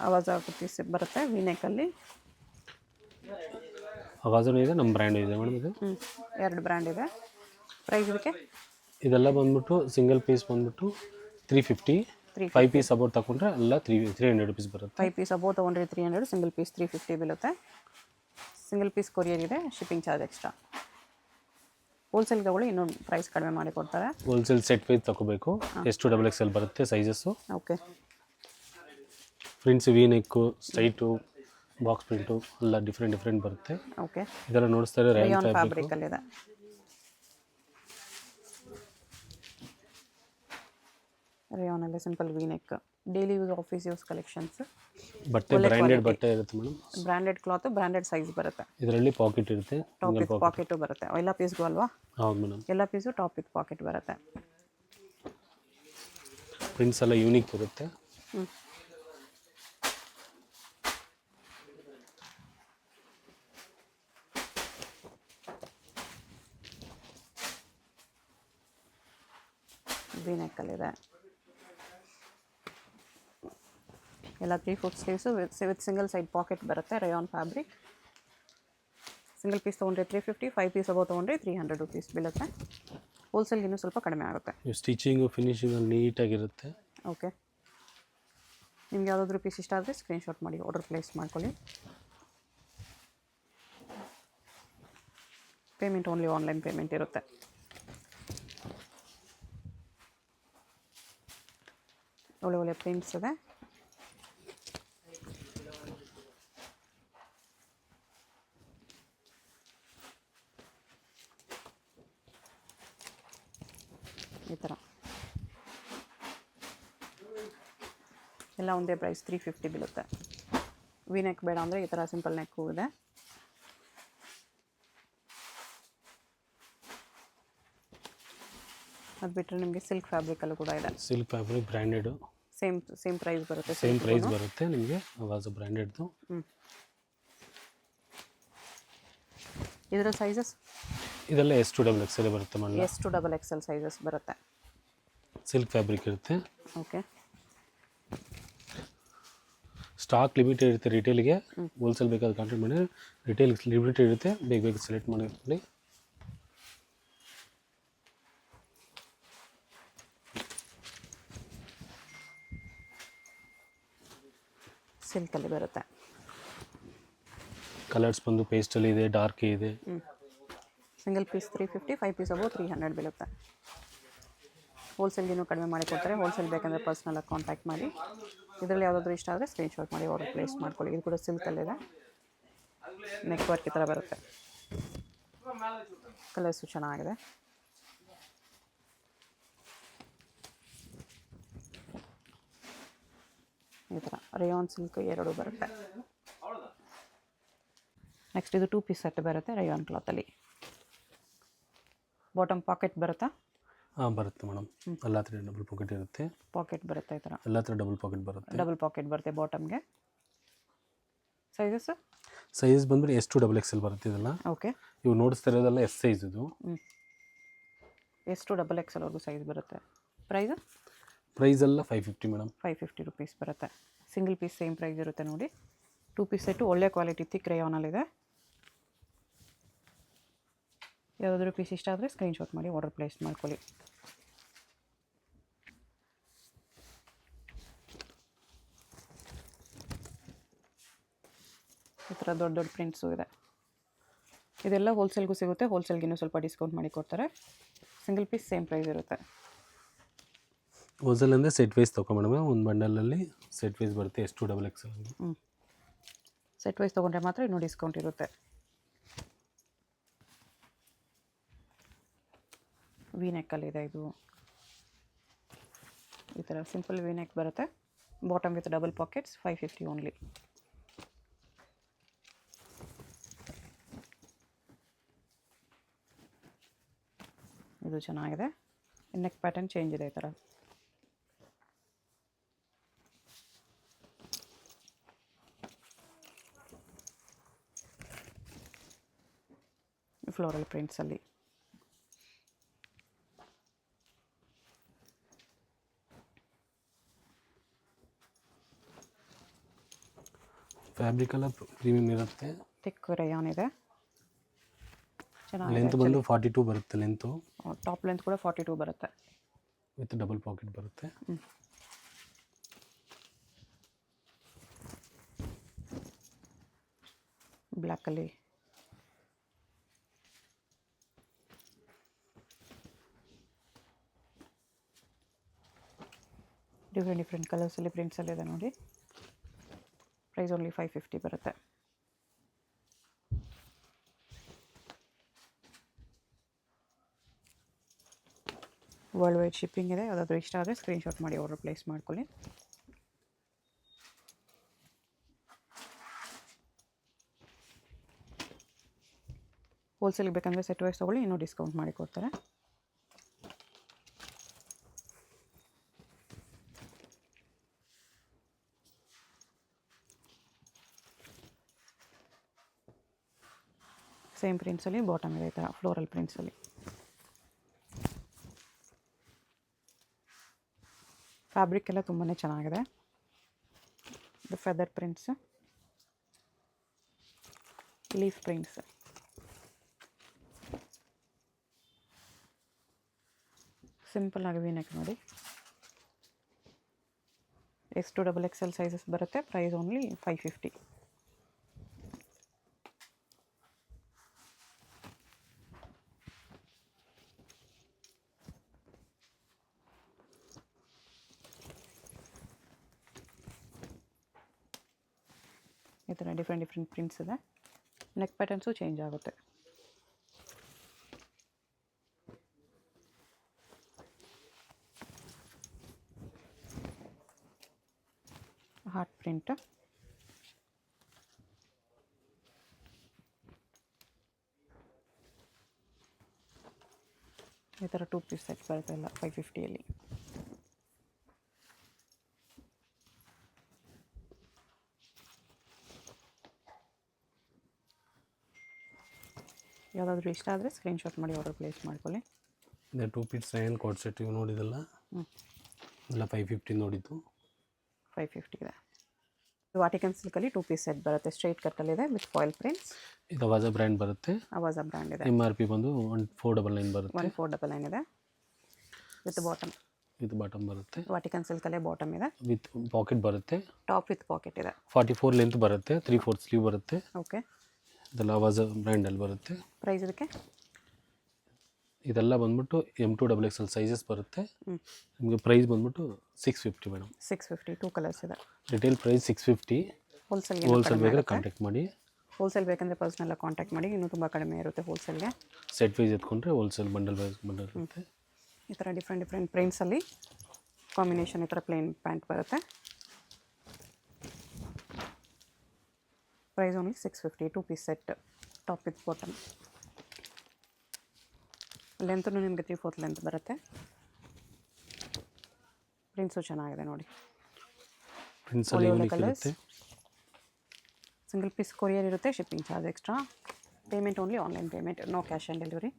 ಆವಾಜ piece ಬರುತ್ತೆ ವಿನೆಕಲ್ಲಿ. ಆವಾಜನೂ ಇದೆ, ನಮ್ಮ ಬ್ರ್ಯಾಂಡ್ ಇದೆ ಮೇಡಮ್. ಇದು 2 ಬ್ರ್ಯಾಂಡ್ ಇದೆ. ಪ್ರೈಸ್ ಇದಕ್ಕೆ ಇದೆಲ್ಲ ಬಂದ್ಬಿಟ್ಟು ಸಿಂಗಲ್ ಪೀಸ್ ಬಂದ್ಬಿಟ್ಟು 350. 5 ಪೀಸ್ ಅಬೌಟ್ ತಗೊಂಡ್ರೆ ಎಲ್ಲ 300 ರುಪೀಸ್ ಬರುತ್ತೆ. 5 ಪೀಸ್ ಅಬೌಟ್ ತೊಗೊಂಡ್ರೆ 300, ಸಿಂಗಲ್ ಪೀಸ್ 350 ಬೀಳುತ್ತೆ. ಸಿಂಗಲ್ ಪೀಸ್ ಕೊರಿಯರ್ ಇದೆ, ಶಿಪ್ಪಿಂಗ್ ಚಾರ್ಜ್ ಎಕ್ಸ್ಟ್ರಾ. ಹೋಲ್ಸೇಲ್ ತಗೊಳ್ಳಿ ಇನ್ನೊಂದು ಪ್ರೈಸ್ ಕಡಿಮೆ ಮಾಡಿ ಕೊಡ್ತಾರೆ. ಹೋಲ್ಸೇಲ್ ಸೆಟ್ ವೈಸ್ ತಗೋಬೇಕು. ಎಷ್ಟು XXL ಬರುತ್ತೆ sizes. Okay. Prints V neck, straight, box print ಎಲ್ಲ ಡಿಫ್ರೆಂಟ್ ಬರುತ್ತೆ. ಓಕೆ. ಇದೆಲ್ಲ ನೋಡಿಸ್ತಾರೆ ರೇಯಾನ್ ಫ್ಯಾಬ್ರಿಕಲ್ಲಿದೆ. ರೇಯಾನಲ್ಲಿ simple V neck, daily use office use collections. ಬಟ್ಟೆ ಬ್ರ್ಯಾಂಡೆಡ್ ಬಟ್ಟೆ ಇರುತ್ತೆ madam. Branded cloth, branded size ಬರುತ್ತೆ. ಇದರಲ್ಲಿ ಪಾಕೆಟ್ ಇರುತ್ತೆ, ಟಾಪ್ ವಿತ್ ಪಾಕೆಟು ಬರುತ್ತೆ. ಎಲ್ಲ ಪೀಸ್ಗೂ ಅಲ್ವಾ? ಹೌದು ಮೇಡಮ್. ಎಲ್ಲ ಪೀಸು ಟಾಪ್ ವಿತ್ ಪಾಕೆಟ್ ಬರುತ್ತೆ. ಪ್ರಿಂಟ್ಸ್ ಎಲ್ಲ ಯೂನಿಕ್ ಇರುತ್ತೆ. ವಿ ನೆಕ್ಕಲ್ಲಿದೆ. ಎಲ್ಲ 3/4 sleeves with single side pocket ಬರುತ್ತೆ. Rayon fabric. ಸಿಂಗಲ್ ಪೀಸ್ ತೊಗೊಂಡ್ರೆ 350, 5 ಪೀಸ್ ಅಬೌ ತೊಗೊಂಡ್ರೆ 300 ರುಪೀಸ್ ಬೀಳುತ್ತೆ. ಹೋಲ್ಸೇಲ್ಗೆ ಇನ್ನೂ ಸ್ವಲ್ಪ ಕಡಿಮೆ ಆಗುತ್ತೆ. ಸ್ಟಿಚಿಂಗು ಫಿನಿಶಿಂಗ್ ನೀಟಾಗಿರುತ್ತೆ. ಓಕೆ. ನಿಮ್ಗೆ ಯಾವುದಾದ್ರೂ ಪೀಸ್ ಇಷ್ಟ ಆದರೆ ಸ್ಕ್ರೀನ್ಶಾಟ್ ಮಾಡಿ ಆರ್ಡರ್ ಪ್ಲೇಸ್ ಮಾಡ್ಕೊಳ್ಳಿ. ಪೇಮೆಂಟ್ ಓನ್ಲಿ ಆನ್ಲೈನ್ ಪೇಮೆಂಟ್ ಇರುತ್ತೆ. ಒಳ್ಳೆ ಪ್ರಿಂಟ್ಸ್ ಇದೆ. ಈ ಥರ ಎಲ್ಲ ಒಂದೇ ಪ್ರೈಸ್ 350 ಬೀಳುತ್ತೆ. ವಿ ನೆಕ್ ಬೇಡ ಅಂದರೆ ಈ ಥರ ಸಿಂಪಲ್ ನೆಕ್ಕು ಇದೆ. ಅದು ಬಿಟ್ಟರೆ ನಿಮಗೆ ಸಿಲ್ಕ್ ಫ್ಯಾಬ್ರಿಕಲ್ಲೂ ಕೂಡ ಇದೆ. Silk fabric branded. Same price ಬರುತ್ತೆ. ಸೇಮ್ ಪ್ರೈಸ್ ಬರುತ್ತೆ ನಿಮಗೆ. ಆವಾಜ್ ಬ್ರ್ಯಾಂಡೆಡ್ದು. ಇದರ ಸೈಜಸ್ ಇದೆಲ್ಲ S2XL ಬರುತ್ತೆ ಮೇಡಮ್. S2XL ಸೈಜಸ್ ಬರುತ್ತೆ. ಸಿಲ್ಕ್ ಫ್ಯಾಬ್ರಿಕ್ ಇರುತ್ತೆ. ಓಕೆ. ಸ್ಟಾಕ್ ಲಿಮಿಟೆಡ್ ಇರುತ್ತೆ ರಿಟೇಲ್ಗೆ. ಹೋಲ್ಸೇಲ್ ಬೇಕಾದ್ರೆ ಕಾಂಟ್ಯಾಕ್ಟ್ ಮಾಡಿ. ರಿಟೇಲ್ ಲಿಮಿಟೆಡ್ ಇರುತ್ತೆ, ಬೇಗ ಸೆಲೆಕ್ಟ್ ಮಾಡಿ. ಸಿಲ್ಕಲ್ಲಿ ಬರುತ್ತೆ. ಕಲರ್ಸ್ ಬಂದು ಪೇಸ್ಟಲ್ಲಿ ಇದೆ, ಡಾರ್ಕ್ ಇದೆ. ಸಿಂಗಲ್ ಪೀಸ್ 350, 5 ಪೀಸ್ ಅಬೌ 300 ಬೀಳುತ್ತೆ. ಹೋಲ್ಸೇಲ್ಗಿನ್ನೂ ಕಡಿಮೆ ಮಾಡಿ ಕೊಡ್ತಾರೆ. ಹೋಲ್ಸೇಲ್ ಬೇಕಂದರೆ ಪರ್ಸ್ನಲಾಗಿ ಕಾಂಟ್ಯಾಕ್ಟ್ ಮಾಡಿ. ಇದರಲ್ಲಿ ಯಾವುದಾದ್ರೂ ಇಷ್ಟ ಆದರೆ ಸ್ಕ್ರೀನ್ಶಾಟ್ ಮಾಡಿ ಆರ್ಡರ್ ಪ್ಲೇಸ್ ಮಾಡ್ಕೊಳ್ಳಿ. ಇದು ಕೂಡ ಸಿಲ್ಕಲ್ಲಿದೆ. ನೆಕ್ ವರ್ಕ್ ಈ ಥರ ಬರುತ್ತೆ. ಕಲರ್ಸು ಚೆನ್ನಾಗಿದೆ. ಈ ಥರ ರೇಯಾನ್ ಸಿಲ್ಕ್ 2 ಬರುತ್ತೆ. ನೆಕ್ಸ್ಟ್ ಇದು 2 ಪೀಸ್ ಸೆಟ್ ಬರುತ್ತೆ ರೇಯಾನ್ ಕ್ಲಾತಲ್ಲಿ. ಬಾಟಮ್ ಪಾಕೆಟ್ ಬರುತ್ತಾ? ಬರುತ್ತೆ ಮೇಡಮ್. ಎಲ್ಲ ಥರ ಡಬಲ್ ಪಾಕೆಟ್ ಇರುತ್ತೆ. ಪಾಕೆಟ್ ಬರುತ್ತೆ ಈ ಥರ. ಎಲ್ಲ ಥರ ಡಬಲ್ ಪಾಕೆಟ್ ಬರುತ್ತೆ. ಡಬಲ್ ಪಾಕೆಟ್ ಬರುತ್ತೆ ಬಾಟಮ್ಗೆ. ಸೈಜಸ್ ಬಂದ್ಬಿಟ್ಟು S2XL ಬರುತ್ತೆ ಇದೆಲ್ಲ. ಓಕೆ. ಇವು ನೋಡಿಸ್ತಾ ಇರೋದೆಲ್ಲ S ಸೈಜ್ ಇದು. S2XL ವರೆಗೂ ಸೈಜ್ ಬರುತ್ತೆ. ಪ್ರೈಸ್ ಎಲ್ಲ 550 ಮೇಡಮ್. 550 ರುಪೀಸ್ ಬರುತ್ತೆ. ಸಿಂಗಲ್ ಪೀಸ್ ಸೇಮ್ ಪ್ರೈಸ್ ಇರುತ್ತೆ ನೋಡಿ. 2 ಪೀಸ್ ಸೆಟ್ಟು ಒಳ್ಳೆ ಕ್ವಾಲಿಟಿ ಥಿಕ್ ರೇಯಾನಲ್ಲಿದೆ. ಯಾವುದಾದ್ರೂ ಪೀಸ್ ಇಷ್ಟ ಆದರೆ ಸ್ಕ್ರೀನ್ಶಾಟ್ ಮಾಡಿ ಆರ್ಡರ್ ಪ್ಲೇಸ್ ಮಾಡ್ಕೊಳ್ಳಿ. ಈ ಥರ ದೊಡ್ಡ ಪ್ರಿಂಟ್ಸು ಇದೆ. ಇದೆಲ್ಲ ಹೋಲ್ಸೇಲ್ಗೂ ಸಿಗುತ್ತೆ. ಹೋಲ್ಸೇಲ್ಗಿನ್ನೂ ಸ್ವಲ್ಪ ಡಿಸ್ಕೌಂಟ್ ಮಾಡಿ ಕೊಡ್ತಾರೆ. ಸಿಂಗಲ್ ಪೀಸ್ ಸೇಮ್ ಪ್ರೈಸ್ ಇರುತ್ತೆ. ಹೋಲ್ಸೇಲ್ ಅಂದರೆ ಸೆಟ್ ವೈಸ್ ತೊಗೊಂಡು ಒಂದು ಬಂಡಲಲ್ಲಿ ಸೆಟ್ ವೈಸ್ ಬರುತ್ತೆ. S2XL. ಸೆಟ್ ವೈಸ್ ತೊಗೊಂಡ್ರೆ ಮಾತ್ರ ಇನ್ನೂ ಡಿಸ್ಕೌಂಟ್ ಇರುತ್ತೆ. ವಿ ನೆಕ್ಕಲ್ಲಿದೆ ಇದು. ಈ ಥರ ಸಿಂಪಲ್ ವಿ ನೆಕ್ ಬರುತ್ತೆ. Bottom with double pockets 550 only. ಇದು ಚೆನ್ನಾಗಿದೆ. ನೆಕ್ ಪ್ಯಾಟರ್ನ್ ಚೇಂಜ್ ಇದೆ ಈ ಥರ. ಫ್ಲೋರಲ್ ಪ್ರಿಂಟ್ಸಲ್ಲಿ ಫ್ಯಾಬ್ರಿಕ್ ಎಲ್ಲ ಪ್ರೀಮಿಯಂ ಇರುತ್ತೆ. ಥಿಕ್ ರೇಯಾನ್ ಇದೆ, ಚೆನ್ನಾಗಿದೆ. ಲೆಂತ್ ಬಂದು 42 ಬರುತ್ತೆ ಲೆಂತು. ಟಾಪ್ ಲೆಂತ್ ಕೂಡ 42 ಬರುತ್ತೆ. ವಿತ್ ಡಬಲ್ ಪಾಕೆಟ್ ಬರುತ್ತೆ. ಬ್ಲ್ಯಾಕಲ್ಲಿ ಡಿಫ್ರೆಂಟ್ ಕಲರ್ಸಲ್ಲಿ ಪ್ರಿಂಟ್ಸಲ್ಲಿ ಇದೆ ನೋಡಿ. ಪ್ರೈಸ್ ಓನ್ಲಿ 550 ಬರುತ್ತೆ. ವರ್ಲ್ಡ್ ವೈಡ್ ಶಿಪ್ಪಿಂಗ್ ಇದೆ. ಯಾವುದಾದ್ರೂ ಇಷ್ಟ ಆದರೆ ಸ್ಕ್ರೀನ್ಶಾಟ್ ಮಾಡಿ ಆರ್ಡರ್ ಪ್ಲೇಸ್ ಮಾಡ್ಕೊಳ್ಳಿ. ಹೋಲ್ಸೇಲ್ಗೆ ಬೇಕಂದರೆ ಸೆಟ್ ವೈಸ್ ತೊಗೊಳ್ಳಿ, ಇನ್ನೂ ಡಿಸ್ಕೌಂಟ್ ಮಾಡಿ ಕೊಡ್ತಾರೆ. ಸೇಮ್ ಪ್ರಿಂಟ್ಸಲ್ಲಿ ಬಾಟಮ್ ಇದೆ, ಈ ಥರ ಫ್ಲೋರಲ್ ಪ್ರಿಂಟ್ಸಲ್ಲಿ. ಫ್ಯಾಬ್ರಿಕ್ ಎಲ್ಲ ತುಂಬಾ ಚೆನ್ನಾಗಿದೆ. ಇದು feather prints, leaf prints. Simple ಆಗಿ ವಿ ನೆಕ್ ನೋಡಿ. X2 XXL ಸೈಜಸ್ ಬರುತ್ತೆ. Price only 550. ಈ ಥರ ಡಿಫ್ರೆಂಟ್ ಪ್ರಿಂಟ್ಸ್ ಇದೆ. ನೆಕ್ ಪ್ಯಾಟರ್ನ್ಸು ಚೇಂಜ್ ಆಗುತ್ತೆ. ಹಾರ್ಟ್ ಪ್ರಿಂಟ್, ಈ ಥರ 2 ಪೀಸ್ ಸೆಟ್ ಬರುತ್ತೆ ಎಲ್ಲ 550ಯಲ್ಲಿ. ಯಾವುದಾದ್ರೂ ಇಷ್ಟ ಆದರೆ ಸ್ಕ್ರೀನ್ಶಾಟ್ ಮಾಡಿ ಆರ್ಡರ್ ಪ್ಲೇಸ್ ಮಾಡ್ಕೊಳ್ಳಿ. ಇದೆ 2 ಪೀಸ್ ಸೈನ್ ಕೋಡ್ ಸೆಟ್ ಇವು ನೋಡಿದಲ್ಲ, ಎಲ್ಲ 550 ನೋಡಿದ್ದು. 550 ಇದೆ. ವಾಟಿಕನ್ ಸಿಲ್ಕಲ್ಲಿ 2 ಪೀಸ್ ಸೆಟ್ ಬರುತ್ತೆ. ಸ್ಟ್ರೈಟ್ ಕಟ್ಟಲ್ಲಿದೆ ವಿತ್ ಫಾಯಿಲ್ ಪ್ರಿಂಟ್ಸ್. ಇದು ಅವಾಜ ಬ್ರ್ಯಾಂಡ್ ಬರುತ್ತೆ. ಅವಾಜ ಬ್ರ್ಯಾಂಡ್ ಇದೆ. MRP ಬಂದು 1499 ಬರುತ್ತೆ. 1499 ಇದೆ ವಿತ್ ಬಾಟಮ್. ವಿತ್ ಬಾಟಮ್ ಬರುತ್ತೆ. ವಾಟಿಕನ್ ಸಿಲ್ಕಲ್ಲೇ ಬಾಟಮ್ ಇದೆ, ವಿತ್ ಪಾಕೆಟ್ ಬರುತ್ತೆ. ಟಾಪ್ ವಿತ್ ಪಾಕೆಟ್ ಇದೆ. 44 ಲೆಂತ್ ಬರುತ್ತೆ, 3/4 ಸ್ಲೀವ್ ಬರುತ್ತೆ. ಓಕೆ, ಇದೆಲ್ಲ ಅವಾಜ ಬ್ರ್ಯಾಂಡಲ್ಲಿ ಬರುತ್ತೆ. ಪ್ರೈಸ್ ಇದಕ್ಕೆ ಇದೆಲ್ಲ ಬಂದ್ಬಿಟ್ಟು M2 XXL ಸೈಜಸ್ ಬರುತ್ತೆ. ನಿಮಗೆ ಪ್ರೈಸ್ ಬಂದ್ಬಿಟ್ಟು 650 ಮೇಡಮ್. 650, 2 ಕಲರ್ಸ್ ಇದೆ. Retail price 650. ಹೋಲ್ಸೇಲ್ ಬೇಕಾದ್ರೆ ಕಾಂಟ್ಯಾಕ್ಟ್ ಮಾಡಿ. ಹೋಲ್ಸೇಲ್ ಬೇಕಂದರೆ ಪರ್ಸ್ನಲ್ಲ ಕಾಂಟ್ಯಾಕ್ಟ್ ಮಾಡಿ, ಇನ್ನೂ ತುಂಬ ಕಡಿಮೆ ಇರುತ್ತೆ ಹೋಲ್ಸೇಲ್ಗೆ. ಸೆಟ್ ವೈಸ್ ಎತ್ಕೊಂಡ್ರೆ ಹೋಲ್ಸೇಲ್ ಬಂಡಲ್ ವೈಸ್ ಬಂಡಲ್ ಇರುತ್ತೆ. ಈ ಥರ ಡಿಫ್ರೆಂಟ್ ಪ್ರಿಂಟ್ಸಲ್ಲಿ ಕಾಂಬಿನೇಷನ್ ಈ ಥರ ಪ್ಲೇನ್ ಪ್ಯಾಂಟ್ ಬರುತ್ತೆ. Price only 650. 2 piece set, top with bottom. ಲೆಂತೂ ನಿಮಗೆ 3/4 ಲೆಂತ್ ಬರುತ್ತೆ. ಪ್ರಿಂಟ್ಸು ಚೆನ್ನಾಗಿದೆ ನೋಡಿ. ಪ್ರಿಂಟ್ಸಲ್ಲಿ ಯೂನಿಕ್ ಇರುತ್ತೆ. ಸಿಂಗಲ್ ಪೀಸ್ ಕೊರಿಯರ್ ಇರುತ್ತೆ, shipping charge extra. Payment only online payment, no cash on delivery.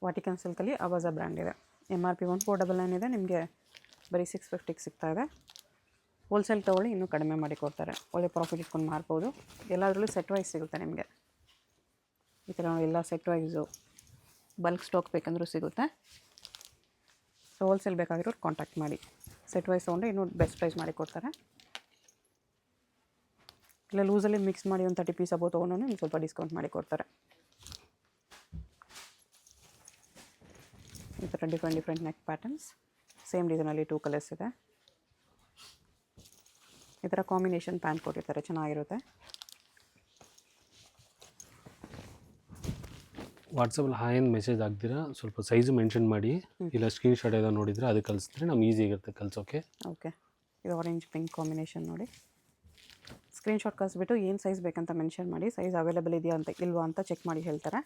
Vatican ಸಿಲ್ಕಲ್ಲಿ ಅವಾಜ ಬ್ರ್ಯಾಂಡ್ ಇದೆ. MRP 1499 ಇದೆ, ನಿಮಗೆ ಬರೀ 650ಗೆ ಸಿಗ್ತಾ ಇದೆ. ಹೋಲ್ಸೇಲ್ ತೊಗೊಳ್ಳಿ, ಇನ್ನೂ ಕಡಿಮೆ ಮಾಡಿ ಕೊಡ್ತಾರೆ. ಒಳ್ಳೆ ಪ್ರಾಫಿಟ್ ಇಟ್ಕೊಂಡು ಮಾರ್ಬೋದು. ಎಲ್ಲದರಲ್ಲೂ ಸೆಟ್ ವೈಸ್ ಸಿಗುತ್ತೆ ನಿಮಗೆ. ಈ ಥರ ಎಲ್ಲ ಸೆಟ್ ವೈಸು ಬಲ್ಕ್ ಸ್ಟಾಕ್ ಬೇಕಂದ್ರೂ ಸಿಗುತ್ತೆ. ಸೊ ಹೋಲ್ಸೇಲ್ ಬೇಕಾಗಿರೋರು ಕಾಂಟ್ಯಾಕ್ಟ್ ಮಾಡಿ. ಸೆಟ್ ವೈಸ್ ತೊಗೊಂಡ್ರೆ ಇನ್ನೂ ಬೆಸ್ಟ್ ಪ್ರೈಸ್ ಮಾಡಿ ಕೊಡ್ತಾರೆ. ಇಲ್ಲ ಲೂಸಲ್ಲಿ ಮಿಕ್ಸ್ ಮಾಡಿ ಒಂದು 30 ಪೀಸ್ ಅಬೋ ತೊಗೊಂಡು ನಿಮ್ಗೆ ಸ್ವಲ್ಪ ಡಿಸ್ಕೌಂಟ್ ಮಾಡಿ ಕೊಡ್ತಾರೆ. ಈ ಥರ ಡಿಫ್ರೆಂಟ್ ನೆಕ್ ಪ್ಯಾಟರ್ನ್ಸ್, ಸೇಮ್ ಡಿಸೈನಲ್ಲಿ 2 ಕಲರ್ಸ್ ಇದೆ. ಈ ಥರ ಕಾಂಬಿನೇಷನ್ ಪ್ಯಾಂಟ್ ಕೊಟ್ಟಿರ್ತಾರೆ, ಚೆನ್ನಾಗಿರುತ್ತೆ. ವಾಟ್ಸಪ್ಪಲ್ಲಿ ಹಾಯ್ ಅಂತ ಮೆಸೇಜ್ ಹಾಕ್ದಿರಾ ಸ್ವಲ್ಪ ಸೈಜು ಮೆನ್ಷನ್ ಮಾಡಿ, ಇಲ್ಲ ಸ್ಕ್ರೀನ್ಶಾಟ್ ಏదో ನೋಡಿದರೆ ಅದು ಕಳಿಸಿದ್ರೆ ನಮ್ಗೆ ಈಸಿ ಆಗಿರುತ್ತೆ ಕಳ್ಸೋಕ್ಕೆ. ಓಕೆ, ಇದು ಆರೆಂಜ್ ಪಿಂಕ್ ಕಾಂಬಿನೇಷನ್ ನೋಡಿ. ಸ್ಕ್ರೀನ್ಶಾಟ್ ಕಳಿಸ್ಬಿಟ್ಟು ಏನು ಸೈಜ್ ಬೇಕಂತ ಮೆನ್ಷನ್ ಮಾಡಿ, ಸೈಜ್ ಅವೈಲೇಬಲ್ ಇದೆಯಾ ಅಂತ ಇಲ್ವಾ ಅಂತ ಚೆಕ್ ಮಾಡಿ ಹೇಳ್ತಾರೆ.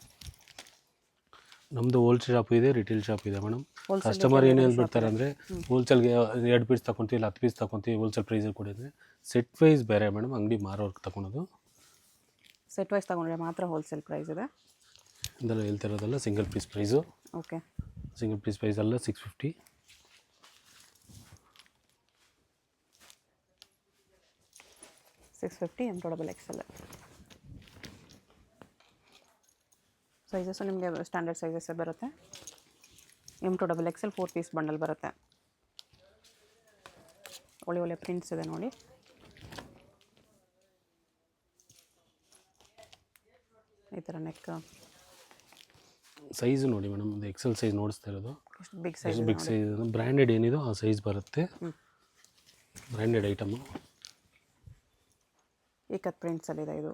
ನಮ್ಮದು ಹೋಲ್ಸೇಲ್ ಶಾಪ್ ಇದೆ, ರಿಟೇಲ್ ಶಾಪ್ ಇದೆ ಮೇಡಮ್. ಕಸ್ಟಮರ್ ಏನು ಹೇಳ್ಬಿಡ್ತಾರೆ ಅಂದರೆ ಹೋಲ್ಸೇಲ್ಗೆ 2 ಪೀಸ್ ತೊಗೊತೀವಿ, ಇಲ್ಲ 10 ಪೀಸ್ ತೊಗೊತೀವಿ, ಹೋಲ್ಸೇಲ್ ಪ್ರೈಸಲ್ಲಿ ಕೊಡಿದ್ರೆ ಸೆಟ್ ವೈಸ್ ಬೇರೆ ಮೇಡಮ್, ಅಂಗಡಿ ಮಾರೋರ್ಗೆ ತೊಗೊಳೋದು. ಸೆಟ್ ವೈಸ್ ತೊಗೊಂಡ್ರೆ ಮಾತ್ರ ಹೋಲ್ಸೇಲ್ ಪ್ರೈಸ್ ಇದೆ. ಇದೆಲ್ಲ ಹೇಳ್ತಿರೋದಲ್ಲ single piece price. Okay, single piece price ಎಲ್ಲ 650. 650 M2XL. ಸೈಜಸ್ಸು ನಿಮಗೆ ಸ್ಟ್ಯಾಂಡರ್ಡ್ ಸೈಜಸ್ಸೇ ಬರುತ್ತೆ. M2XL 4 ಪೀಸ್ ಬಂಡಲ್ ಬರುತ್ತೆ. ಒಳ್ಳೆ ಪ್ರಿಂಟ್ಸ್ ಇದೆ ನೋಡಿ. ಈ ಥರ ನೆಕ್ ಸೈಜು ನೋಡಿ ಮೇಡಮ್, ಇದು ಎಕ್ಸೆಲ್ ಸೈಜ್ ನೋಡಿಸ್ತಾ ಇರೋದು. Big size big size branded ಏನಿದೋ ಆ ಸೈಜ್ ಬರುತ್ತೆ. ಬ್ರ್ಯಾಂಡೆಡ್ ಐಟಮು. ಏಕತ್ ಪ್ರಿಂಟ್ಸಲ್ಲಿದೆ ಇದು.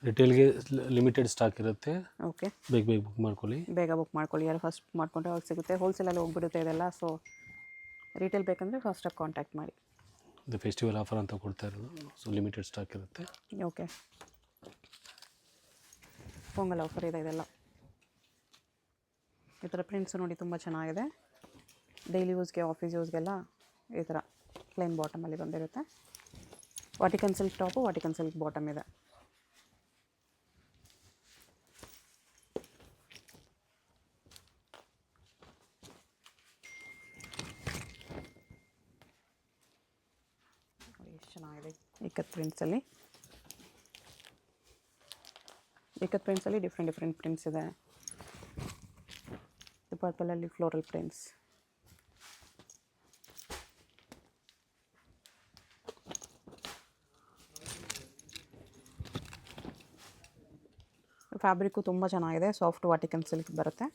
ರಿಟೇಲ್ಗೆ ಲಿಮಿಟೆಡ್ ಸ್ಟಾಕ್ ಇರುತ್ತೆ. ಓಕೆ, ಬೇಗ ಬುಕ್ ಮಾಡ್ಕೊಳ್ಳಿ. ಬೇಗ ಬುಕ್ ಮಾಡ್ಕೊಳ್ಳಿ. ಯಾರು ಫಸ್ಟ್ ಮಾಡ್ಕೊಂಡ್ರೆ ಅವ್ರಿಗೆ ಸಿಗುತ್ತೆ. ಹೋಲ್ಸೇಲಲ್ಲಿ ಹೋಗ್ಬಿಡುತ್ತೆ ಇದೆಲ್ಲ. ಸೊ ರಿಟೇಲ್ ಬೇಕಂದರೆ ಫಾಸ್ಟಾಗಿ ಕಾಂಟ್ಯಾಕ್ಟ್ ಮಾಡಿ. ಇದು ಫೆಸ್ಟಿವಲ್ ಆಫರ್ ಅಂತ ಕೊಡ್ತಾ ಇರೋದು. ಸೊ ಲಿಮಿಟೆಡ್ ಸ್ಟಾಕ್ ಇರುತ್ತೆ. ಓಕೆ, ಪೊಂಗಲ್ ಆಫರ್ ಇದೆ ಇದೆಲ್ಲ. ಈ ಥರ ಪ್ರಿಂಟ್ಸು ನೋಡಿ ತುಂಬ ಚೆನ್ನಾಗಿದೆ. ಡೈಲಿ ಯೂಸ್ಗೆ, ಆಫೀಸ್ ಯೂಸ್ಗೆಲ್ಲ ಈ ಥರ ಪ್ಲೇನ್ ಬಾಟಮಲ್ಲಿ ಬಂದಿರುತ್ತೆ. ವಾಟಿಕನ್ ಸಿಲ್ಕ್ ಟಾಪು, ವಾಟಿಕನ್ ಸಿಲ್ಕ್ ಬಾಟಮ್ ಇದೆ. ಎಷ್ಟು ಚೆನ್ನಾಗಿದೆ ಏಕತ್ ಪ್ರಿಂಟ್ಸಲ್ಲಿ. ಏಕತ್ ಪ್ರಿಂಟ್ಸಲ್ಲಿ ಡಿಫ್ರೆಂಟ್ ಪ್ರಿಂಟ್ಸ್ ಇದೆ. ಪರ್ಪಲಲ್ಲಿ ಫ್ಲೋರಲ್ ಪ್ರಿಂಟ್ಸ್. ಫ್ಯಾಬ್ರಿಕ್ಕು ತುಂಬ ಚೆನ್ನಾಗಿದೆ. ಸಾಫ್ಟ್ ವಾಟಿಕನ್ ಸಿಲ್ಕ್ ಬರುತ್ತೆ.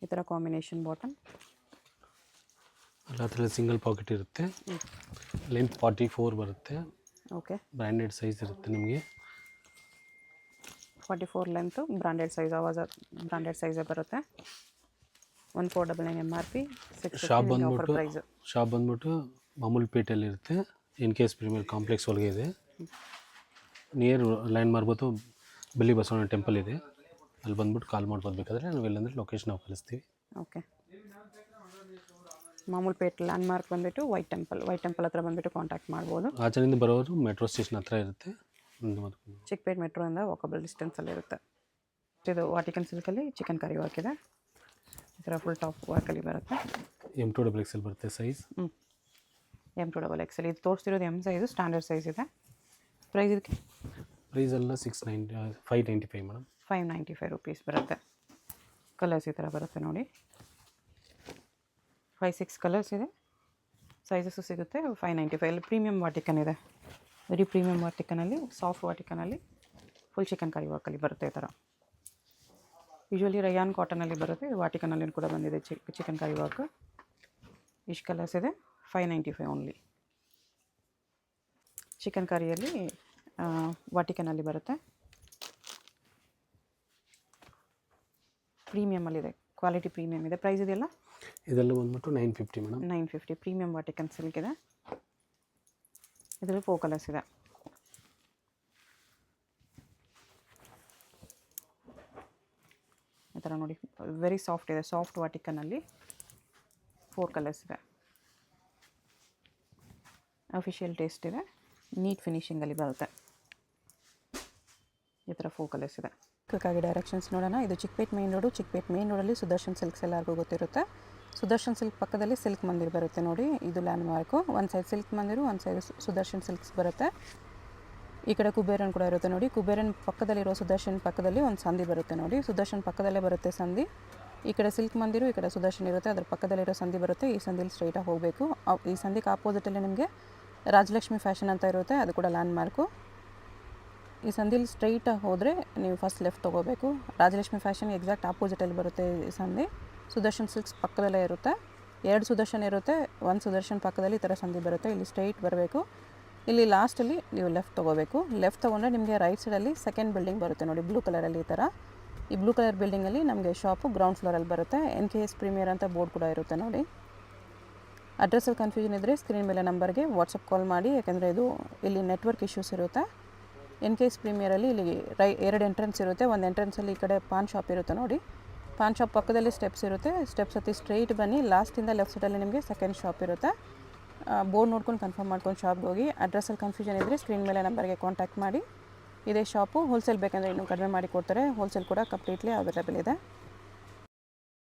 ಈ ಥರ ಕಾಂಬಿನೇಷನ್ ಬಾಟಮ್. ಅಲ್ಲ ಅದರಲ್ಲಿ ಸಿಂಗಲ್ ಪಾಕೆಟ್ ಇರುತ್ತೆ. ಲೆಂತ್ 44 ಬರುತ್ತೆ. ಓಕೆ, ಬ್ರ್ಯಾಂಡೆಡ್ ಸೈಜ್ ಇರುತ್ತೆ ನಿಮಗೆ. 44 ಲೆಂತು, ಬ್ರಾಂಡೆಡ್ ಸೈಜ್. ಆವಾಜ ಬ್ರಾಂಡೆಡ್ ಸೈಜೇ ಬರುತ್ತೆ. 1499 MRP. ಶಾಪ್ ಬಂದ್ಬಿಟ್ಟು ಮಾಮೂಲಿ ಪೇಟೆಯಲ್ಲಿ ಇರುತ್ತೆ. NKS ಪ್ರೀಮಿಯರ್ ಕಾಂಪ್ಲೆಕ್ಸ್ ಒಳಗೆ ಇದೆ. ನಿಯರ್ ಲ್ಯಾಂಡ್ ಮಾರ್ಬೋದು ಬೆಲ್ಲಿ ಬಸವಣ್ಣ ಟೆಂಪಲ್ ಇದೆ. ಅಲ್ಲಿ ಬಂದ್ಬಿಟ್ಟು ಕಾಲ್ ಮಾಡಿ ಬರ್ಬೇಕಾದ್ರೆ ನಾವು ಎಲ್ಲಂದ್ರೆ ಲೊಕೇಶನ್ ನಾವು ಕಳಿಸ್ತೀವಿ. ಓಕೆ, ಮಾಮೂಲಿ ಪೇಟ್ ಲ್ಯಾಂಡ್ ಮಾರ್ಕ್ ಬಂದುಬಿಟ್ಟು ವೈಟ್ ಟೆಂಪಲ್ ಹತ್ರ ಬಂದುಬಿಟ್ಟು ಕಾಂಟ್ಯಾಕ್ಟ್ ಮಾಡ್ಬೋದು. ಆಚೆಯಿಂದ ಬರೋರು ಮೆಟ್ರೋ ಸ್ಟೇಷನ್ ಹತ್ರ ಇರುತ್ತೆ. ಚಿಕ್ಕಪೇಟ್ ಮೆಟ್ರೋಯಿಂದ ವಾಕಬಲ್ ಡಿಸ್ಟೆನ್ಸಲ್ಲಿರುತ್ತೆ. ಇದು ವಾಟಿಕನ್ ಸಿಲ್ಕಲ್ಲಿ ಚಿಕನ್ ಕರಿ ವರ್ಕ್ ಇದೆ. ಈ ಥರ ಫುಲ್ ಟಾಪ್ ವರ್ಕಲ್ಲಿ ಬರುತ್ತೆ. M2XL ಬರುತ್ತೆ ಸೈಜ್. M2XL. ಇದು ತೋರಿಸ್ತಿರೋದು M ಸೈಜು, ಸ್ಟ್ಯಾಂಡರ್ಡ್ ಸೈಜ್ ಇದೆ. ಪ್ರೈಸ್ ಇದಕ್ಕೆ ಪ್ರೈಸ್ ಎಲ್ಲ 595 ಮೇಡಮ್. 595 ರುಪೀಸ್ ಬರುತ್ತೆ. ಕಲರ್ಸ್ ಈ ಥರ ಬರುತ್ತೆ ನೋಡಿ. 5-6 ಕಲರ್ಸ್ ಇದೆ. ಸೈಜಸ್ಸು ಸಿಗುತ್ತೆ. 595. ಇಲ್ಲಿ ಪ್ರೀಮಿಯಮ್ ವಾಟಿಕನ್ ಇದೆ. ವೆರಿ ಪ್ರೀಮಿಯಮ್ ವಾಟಿಕನಲ್ಲಿ, ಸಾಫ್ಟ್ ವಾಟಿಕನಲ್ಲಿ ಫುಲ್ ಚಿಕನ್ ಕರಿ ವರ್ಕಲ್ಲಿ ಬರುತ್ತೆ. ಈ ಥರ ಯೂಶ್ವಲಿ ರಯಾನ್ ಕಾಟನಲ್ಲಿ ಬರುತ್ತೆ. ಇದು ವಾಟಿಕನಲ್ಲಿ ಕೂಡ ಬಂದಿದೆ ಚಿಕನ್ ಕರಿ ವರ್ಕ್. ಇಷ್ಟು ಕಲರ್ಸ್ ಇದೆ. 595 ಓನ್ಲಿ. ಚಿಕನ್ ಕರಿಯಲ್ಲಿ ವಾಟಿಕನಲ್ಲಿ ಬರುತ್ತೆ. ಪ್ರೀಮಿಯಮಲ್ಲಿದೆ, ಕ್ವಾಲಿಟಿ ಪ್ರೀಮಿಯಮ್ ಇದೆ. ಪ್ರೈಸ್ ಇದೆಯಲ್ಲ, ಇದೆಲ್ಲ ಬಂದ್ಬಿಟ್ಟು 950 ಮೇಡಮ್. 950 ಪ್ರೀಮಿಯಮ್ ವಾಟಿಕನ್ ಸಿಲ್ಕ್ ಇದೆ. ಇದರಲ್ಲಿ 4 ಕಲರ್ಸ್ ಇದೆ. ಈ ಥರ ನೋಡಿ, ವೆರಿ ಸಾಫ್ಟ್ ಇದೆ. ಸಾಫ್ಟ್ ವಾಟಿಕನಲ್ಲಿ 4 ಕಲರ್ಸ್ ಇದೆ. ಅಫಿಷಿಯಲ್ ಟೇಸ್ಟ್ ಇದೆ. ನೀಟ್ ಫಿನಿಷಿಂಗಲ್ಲಿ ಬರುತ್ತೆ. ಈ ಥರ 4 ಕಲರ್ಸ್ ಇದೆ. ಕ್ವಿಕ್ಕಾಗಿ ಡೈರೆಕ್ಷನ್ಸ್ ನೋಡೋಣ. ಇದು Chickpet main road. Chickpet main ರೋಡಲ್ಲಿ ಸುದರ್ಶನ್ ಸಿಲ್ಕ್ಸ್ ಎಲ್ಲರಿಗೂ ಗೊತ್ತಿರುತ್ತೆ. ಸುದರ್ಶನ್ ಸಿಲ್ಕ್ ಪಕ್ಕದಲ್ಲಿ ಸಿಲ್ಕ್ ಮಂದಿರ್ ಬರುತ್ತೆ ನೋಡಿ. ಇದು ಲ್ಯಾಂಡ್ ಮಾರ್ಕು. ಒಂದು ಸೈಡ್ ಸಿಲ್ಕ್ ಮಂದಿರು, ಒಂದು ಸೈಡ್ ಸುದರ್ಶನ್ ಸಿಲ್ಕ್ಸ್ ಬರುತ್ತೆ. ಈ ಕಡೆ ಕುಬೇರನ್ ಕೂಡ ಇರುತ್ತೆ ನೋಡಿ. ಕುಬೇರನ್ ಪಕ್ಕದಲ್ಲಿರೋ ಸುದರ್ಶನ್ ಪಕ್ಕದಲ್ಲಿ ಒಂದು ಸಂಧಿ ಬರುತ್ತೆ ನೋಡಿ. ಸುದರ್ಶನ್ ಪಕ್ಕದಲ್ಲೇ ಬರುತ್ತೆ ಸಂಧಿ. ಈ ಕಡೆ ಸಿಲ್ಕ್ ಮಂದಿರು, ಈ ಕಡೆ ಸುದರ್ಶನ್ ಇರುತ್ತೆ. ಅದ್ರ ಪಕ್ಕದಲ್ಲಿರೋ ಸಂಧಿ ಬರುತ್ತೆ. ಈ ಸಂಧಿಲಿ ಸ್ಟ್ರೈಟಾಗಿ ಹೋಗಬೇಕು. ಈ ಸಂಧಿಗೆ ಆಪೋಸಿಟಲ್ಲಿ ನಿಮಗೆ ರಾಜಲಕ್ಷ್ಮಿ ಫ್ಯಾಷನ್ ಅಂತ ಇರುತ್ತೆ. ಅದು ಕೂಡ ಲ್ಯಾಂಡ್ ಮಾರ್ಕು. ಈ ಸಂಧಿಲಿ ಸ್ಟ್ರೈಟಾಗಿ ಹೋದರೆ ನೀವು ಫಸ್ಟ್ ಲೆಫ್ಟ್ ತೊಗೋಬೇಕು. ರಾಜಲಕ್ಷ್ಮಿ ಫ್ಯಾಷನ್ ಎಕ್ಸಾಕ್ಟ್ ಆಪೋಸಿಟಲ್ಲಿ ಬರುತ್ತೆ ಈ ಸಂಧಿ. ಸುದರ್ಶನ್ ಸಿಲ್ಕ್ಸ್ ಪಕ್ಕದಲ್ಲೇ ಇರುತ್ತೆ. 2 ಸುದರ್ಶನ್ ಇರುತ್ತೆ. ಒಂದು ಸುದರ್ಶನ್ ಪಕ್ಕದಲ್ಲಿ ಈ ಥರ ಸಂಧಿ ಬರುತ್ತೆ. ಇಲ್ಲಿ ಸ್ಟ್ರೈಟ್ ಬರಬೇಕು. ಇಲ್ಲಿ ಲಾಸ್ಟಲ್ಲಿ ನೀವು ಲೆಫ್ಟ್ ತೊಗೋಬೇಕು. ಲೆಫ್ಟ್ ತೊಗೊಂಡ್ರೆ ನಿಮಗೆ ರೈಟ್ ಸೈಡಲ್ಲಿ ಸೆಕೆಂಡ್ ಬಿಲ್ಡಿಂಗ್ ಬರುತ್ತೆ ನೋಡಿ, ಬ್ಲೂ ಕಲರಲ್ಲಿ. ಈ ಥರ ಈ ಬ್ಲೂ ಕಲರ್ ಬಿಲ್ಡಿಂಗಲ್ಲಿ ನಮಗೆ ಶಾಪು ಗ್ರೌಂಡ್ ಫ್ಲೋರಲ್ಲಿ ಬರುತ್ತೆ. NKS ಪ್ರೀಮಿಯರ್ ಅಂತ ಬೋರ್ಡ್ ಕೂಡ ಇರುತ್ತೆ ನೋಡಿ. ಅಡ್ರೆಸ್ಸಲ್ಲಿ ಕನ್ಫ್ಯೂಷನ್ ಇದ್ದರೆ ಸ್ಕ್ರೀನ್ ಮೇಲೆ ನಂಬರ್ಗೆ ವಾಟ್ಸಪ್ ಕಾಲ್ ಮಾಡಿ. ಯಾಕೆಂದರೆ ಇದು ಇಲ್ಲಿ ನೆಟ್ವರ್ಕ್ ಇಶ್ಯೂಸ್ ಇರುತ್ತೆ. NKS ಪ್ರೀಮಿಯರಲ್ಲಿ ಇಲ್ಲಿ 2 ಎಂಟ್ರೆನ್ಸ್ ಇರುತ್ತೆ. ಒಂದು ಎಂಟ್ರೆನ್ಸಲ್ಲಿ ಈ ಕಡೆ ಪಾನ್ ಶಾಪ್ ಇರುತ್ತೆ ನೋಡಿ. ಪಾನ್ ಶಾಪ್ ಪಕ್ಕದಲ್ಲಿ ಸ್ಟೆಪ್ಸ್ ಇರುತ್ತೆ. ಸ್ಟೆಪ್ಸ್ ಹತ್ತಿ ಸ್ಟ್ರೈಟ್ ಬನ್ನಿ. ಲಾಸ್ಟಿಂದ ಲೆಫ್ಟ್ ಸೈಡಲ್ಲಿ ನಿಮಗೆ ಸೆಕೆಂಡ್ ಶಾಪ್ ಇರುತ್ತೆ. ಬೋರ್ಡ್ ನೋಡ್ಕೊಂಡು ಕನ್ಫರ್ಮ್ ಮಾಡ್ಕೊಂಡು ಶಾಪ್ಗೆ ಹೋಗಿ. ಅಡ್ರೆಸ್ಸಲ್ಲಿ ಕನ್ಫ್ಯೂಷನ್ ಇದ್ದರೆ ಸ್ಕ್ರೀನ್ ಮೇಲೆ ನಂಬರ್ಗೆ ಕಾಂಟ್ಯಾಕ್ಟ್ ಮಾಡಿ. ಇದೇ ಶಾಪು. ಹೋಲ್ಸೇಲ್ ಬೇಕಂದರೆ ಇನ್ನೂ ಕಡಿಮೆ ಮಾಡಿ ಕೊಡ್ತಾರೆ. ಹೋಲ್ಸೇಲ್ ಕೂಡ ಕಂಪ್ಲೀಟ್ಲಿ ಅವೈಲೇಬಲ್ ಇದೆ.